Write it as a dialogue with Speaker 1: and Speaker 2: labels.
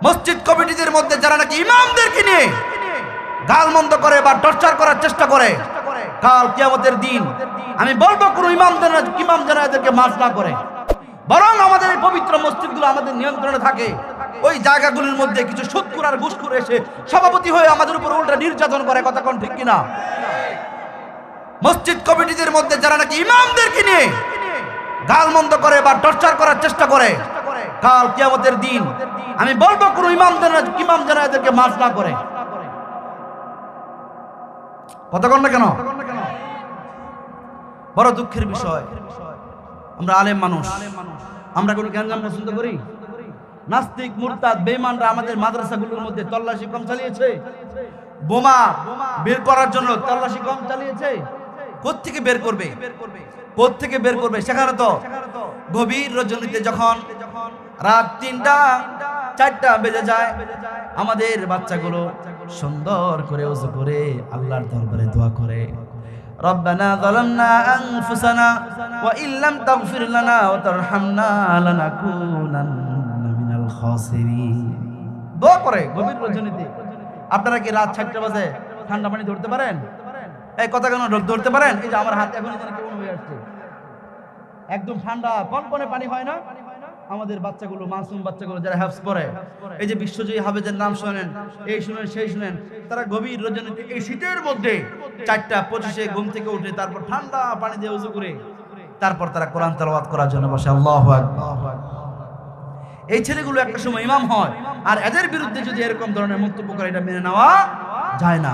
Speaker 1: মসজিদ কমিটিদের মধ্যে যারা নাকি ইমামদেরকে নিয়ে গালমন্দ করে বা টর্চার করার চেষ্টা করে, কাল কিয়ামতের দিন আমি বলবো কোন ইমাম যেন এদেরকে মাফ না করে, বরং আমাদের এই পবিত্র মসজিদগুলো আমাদের নিয়ন্ত্রণে থাকে। ওই জায়গাগুলোর মধ্যে কিছু সুদখোর আর ঘুষখোর এসে সভাপতি হয়ে আমাদের উপর উল্টা নির্যাতন করে, কথা কোন ঠিক কিনা? মসজিদ কমিটিদের মধ্যে যারা নাকি ইমামদেরকে নিয়ে গালমন্দ করে বা টর্চার করার চেষ্টা করে, কাল কিয়ামতের দিন আমি বলবো কোন ইমাম যেন এদেরকে মাফ না করে, কথা কোন না কেন? বড় দুঃখের বিষয়, আমরা আলেম মানুষ, আমরা কোন গ্যাঞ্জাম পছন্দ করি? নাস্তিক মুরতাদ বেঈমানরা আমাদের মাদ্রাসাগুলোর মধ্যে তল্লাশি কম চালিয়েছে, বোমা বের করার জন্য তল্লাশি কম চালিয়েছে। কোত্থেকে বের করবে, কোত্থেকে বের করবে? সেখানে তো গভীর রজনীতে যখন রাত ৩টা ৪টা বেজে যায়, আমাদের বাচ্চাগুলো সুন্দর করে ওযু করে আল্লাহর দরবারে দোয়া করে, রব্বানা যালামনা আনফুসানা ওয়া ইল্লাম তাগফির লানা ওয়া তারহামনা লানাকুনান্না মিনাল খাসিরিন। দোয়া করে গভীর রজনীতে। আপনারা কি রাত 4টা বাজে ঠান্ডা পানি ধরতে পারেন? এই কথা কেন ধরতে পারেন? এই যে আমার হাত এখনই যেন কেমন হয়ে আসছে, একদম ঠান্ডা কনকনে পানি হয় না? আমাদের বাচ্চাগুলো, মাসুম বাচ্চাগুলো যারা হাফজ পড়ে, এই যে বিশ্বজয়ী হাফেজের নাম শোনেন, এই শুনেন সেই শুনেন, তারা গভীর রজনীতে এই শীতের মধ্যে 4টা 25 ঘুম থেকে উঠে তারপর ঠান্ডা পানি দিয়ে ওযু করে তারপর তারা কোরআন তেলাওয়াত করার জন্য বসে। আল্লাহু আকবার। এই ছেলেগুলো একটা সময় ইমাম হয়, আর এদের বিরুদ্ধে যদি এরকম ধরনের মন্তব্য করে, এটা মেনে নেওয়া যায় না।